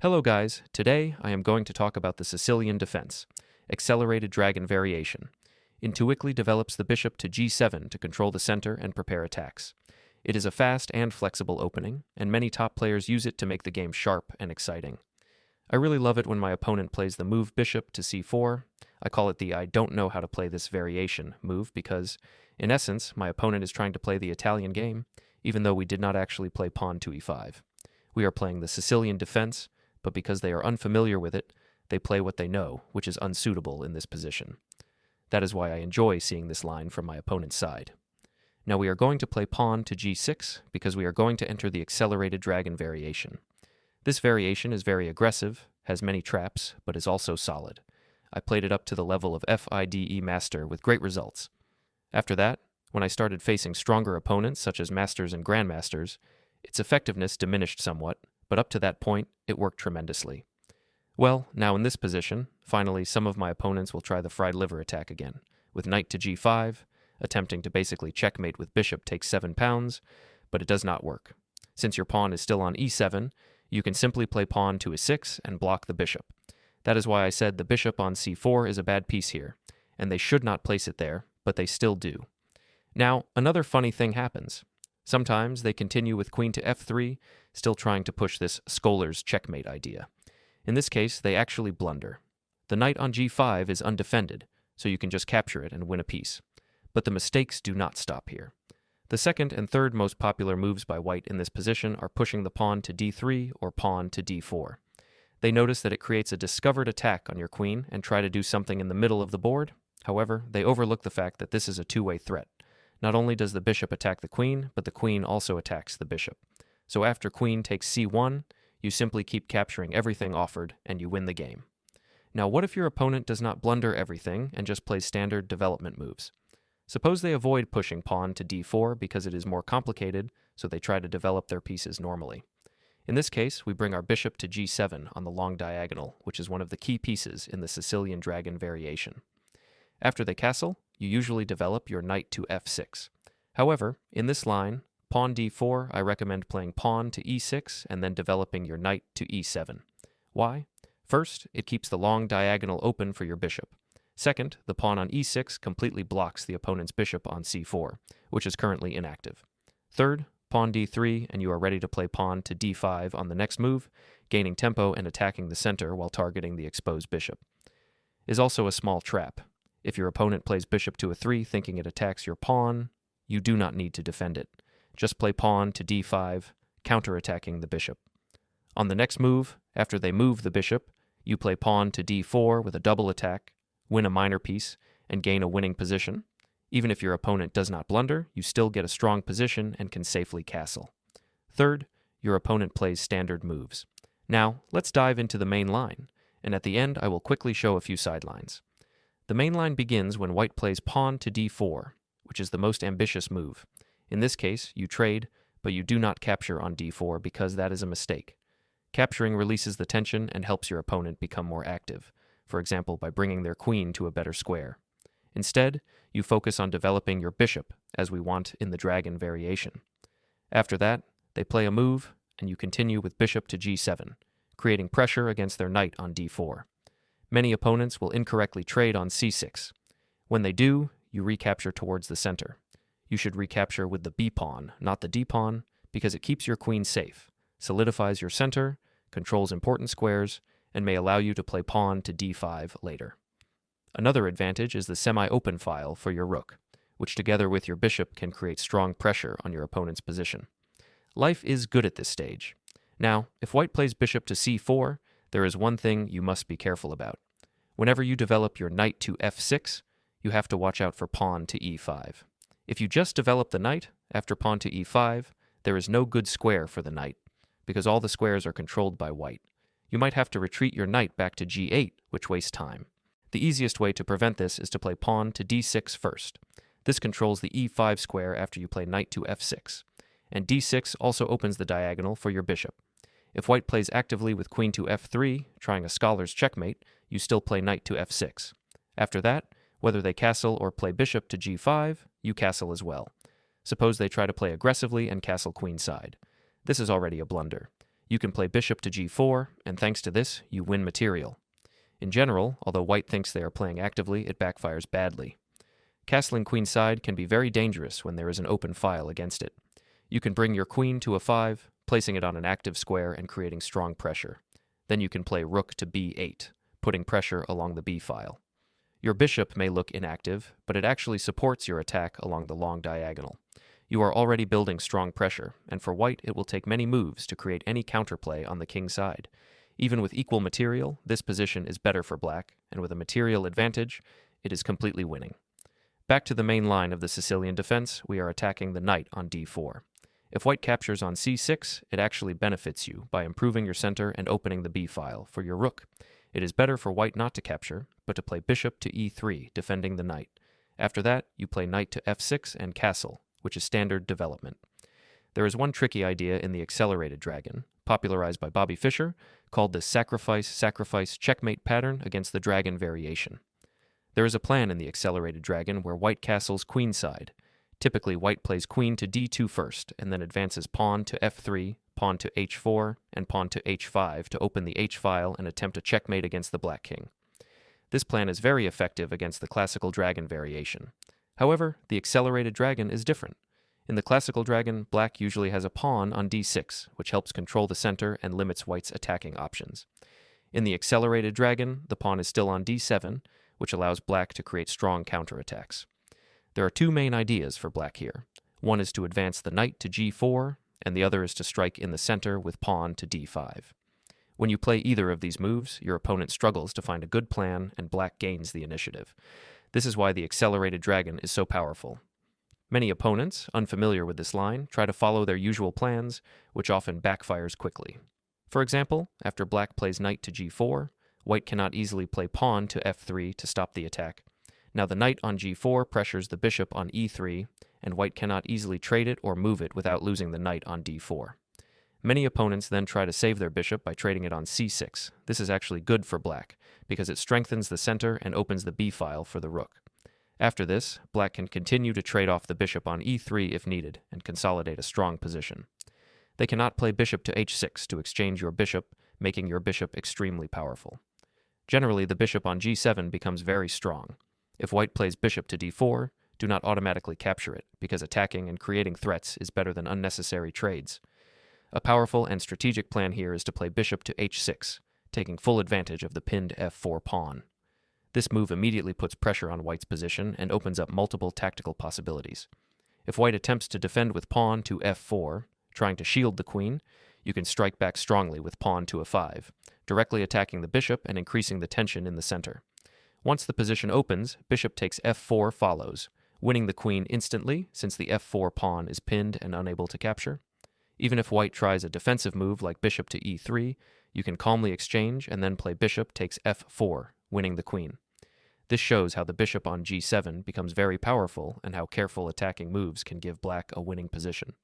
Hello guys, today I am going to talk about the Sicilian Defense, Accelerated Dragon Variation. Intuically develops the bishop to g7 to control the center and prepare attacks. It is a fast and flexible opening, and many top players use it to make the game sharp and exciting. I really love it when my opponent plays the move bishop to c4. I call it the I don't know how to play this variation move because, in essence, my opponent is trying to play the Italian game, even though we did not actually play pawn to e5. We are playing the Sicilian Defense, but because they are unfamiliar with it, they play what they know, which is unsuitable in this position. That is why I enjoy seeing this line from my opponent's side. Now we are going to play pawn to g6 because we are going to enter the Accelerated Dragon Variation. This variation is very aggressive, has many traps, but is also solid. I played it up to the level of FIDE Master with great results. After that, when I started facing stronger opponents such as Masters and Grandmasters, its effectiveness diminished somewhat, but up to that point, it worked tremendously. Well, now in this position, finally some of my opponents will try the fried liver attack again, with knight to g5, attempting to basically checkmate with bishop takes 7 pounds, but it does not work. Since your pawn is still on e7, you can simply play pawn to e6 and block the bishop. That is why I said the bishop on c4 is a bad piece here, and they should not place it there, but they still do. Now, another funny thing happens. Sometimes they continue with queen to f3, still trying to push this scholar's checkmate idea. In this case, they actually blunder. The knight on g5 is undefended, so you can just capture it and win a piece. But the mistakes do not stop here. The second and third most popular moves by white in this position are pushing the pawn to d3 or pawn to d4. They notice that it creates a discovered attack on your queen and try to do something in the middle of the board. However, they overlook the fact that this is a two-way threat. Not only does the bishop attack the queen, but the queen also attacks the bishop. So after queen takes c1, you simply keep capturing everything offered, and you win the game. Now what if your opponent does not blunder everything and just plays standard development moves? Suppose they avoid pushing pawn to d4 because it is more complicated, so they try to develop their pieces normally. In this case, we bring our bishop to g7 on the long diagonal, which is one of the key pieces in the Sicilian Dragon Variation. After they castle, you usually develop your knight to f6. However, in this line, pawn d4, I recommend playing pawn to e6 and then developing your knight to e7. Why? First, it keeps the long diagonal open for your bishop. Second, the pawn on e6 completely blocks the opponent's bishop on c4, which is currently inactive. Third, pawn d3, and you are ready to play pawn to d5 on the next move, gaining tempo and attacking the center while targeting the exposed bishop. Is also a small trap. If your opponent plays bishop to a3 thinking it attacks your pawn, you do not need to defend it. Just play pawn to d5, counterattacking the bishop. On the next move, after they move the bishop, you play pawn to d4 with a double attack, win a minor piece, and gain a winning position. Even if your opponent does not blunder, you still get a strong position and can safely castle. Third, your opponent plays standard moves. Now, let's dive into the main line, and at the end I will quickly show a few sidelines. The main line begins when white plays pawn to d4, which is the most ambitious move. In this case, you trade, but you do not capture on d4 because that is a mistake. Capturing releases the tension and helps your opponent become more active, for example by bringing their queen to a better square. Instead, you focus on developing your bishop, as we want in the Dragon Variation. After that, they play a move, and you continue with bishop to g7, creating pressure against their knight on d4. Many opponents will incorrectly trade on c6. When they do, you recapture towards the center. You should recapture with the b-pawn, not the d-pawn, because it keeps your queen safe, solidifies your center, controls important squares, and may allow you to play pawn to d5 later. Another advantage is the semi-open file for your rook, which together with your bishop can create strong pressure on your opponent's position. Life is good at this stage. Now, if white plays bishop to c4, there is one thing you must be careful about. Whenever you develop your knight to f6, you have to watch out for pawn to e5. If you just develop the knight after pawn to e5, there is no good square for the knight, because all the squares are controlled by white. You might have to retreat your knight back to g8, which wastes time. The easiest way to prevent this is to play pawn to d6 first. This controls the e5 square after you play knight to f6, and d6 also opens the diagonal for your bishop. If white plays actively with queen to f3, trying a scholar's checkmate, you still play knight to f6. After that, whether they castle or play bishop to g5, you castle as well. Suppose they try to play aggressively and castle queenside. This is already a blunder. You can play bishop to g4, and thanks to this, you win material. In general, although white thinks they are playing actively, it backfires badly. Castling queenside can be very dangerous when there is an open file against it. You can bring your queen to a5, placing it on an active square and creating strong pressure. Then you can play rook to b8, putting pressure along the b file. Your bishop may look inactive, but it actually supports your attack along the long diagonal. You are already building strong pressure, and for white it will take many moves to create any counterplay on the king side. Even with equal material, this position is better for black, and with a material advantage, it is completely winning. Back to the main line of the Sicilian defense, we are attacking the knight on d4. If white captures on c6, it actually benefits you by improving your center and opening the b file for your rook. It is better for white not to capture, but to play bishop to e3, defending the knight. After that, you play knight to f6 and castle, which is standard development. There is one tricky idea in the accelerated dragon, popularized by Bobby Fischer, called the sacrifice checkmate pattern against the dragon variation. There is a plan in the accelerated dragon where white castles queenside. Typically, white plays queen to d2 first, and then advances pawn to f3, pawn to h4, and pawn to h5 to open the h-file and attempt a checkmate against the black king. This plan is very effective against the classical dragon variation. However, the accelerated dragon is different. In the classical dragon, black usually has a pawn on d6, which helps control the center and limits white's attacking options. In the accelerated dragon, the pawn is still on d7, which allows black to create strong counterattacks. There are two main ideas for black here. One is to advance the knight to g4, and the other is to strike in the center with pawn to d5. When you play either of these moves, your opponent struggles to find a good plan, and black gains the initiative. This is why the accelerated dragon is so powerful. Many opponents, unfamiliar with this line, try to follow their usual plans, which often backfires quickly. For example, after black plays knight to g4, white cannot easily play pawn to f3 to stop the attack. Now the knight on g4 pressures the bishop on e3, and white cannot easily trade it or move it without losing the knight on d4. Many opponents then try to save their bishop by trading it on c6. This is actually good for black, because it strengthens the center and opens the b file for the rook. After this, black can continue to trade off the bishop on e3 if needed, and consolidate a strong position. They cannot play bishop to h6 to exchange your bishop, making your bishop extremely powerful. Generally, the bishop on g7 becomes very strong. If white plays bishop to d4, do not automatically capture it, because attacking and creating threats is better than unnecessary trades. A powerful and strategic plan here is to play bishop to h6, taking full advantage of the pinned f4 pawn. This move immediately puts pressure on white's position and opens up multiple tactical possibilities. If white attempts to defend with pawn to f4, trying to shield the queen, you can strike back strongly with pawn to a5, directly attacking the bishop and increasing the tension in the center. Once the position opens, bishop takes f4 follows, winning the queen instantly since the f4 pawn is pinned and unable to capture. Even if white tries a defensive move like bishop to e3, you can calmly exchange and then play bishop takes f4, winning the queen. This shows how the bishop on g7 becomes very powerful and how careful attacking moves can give black a winning position.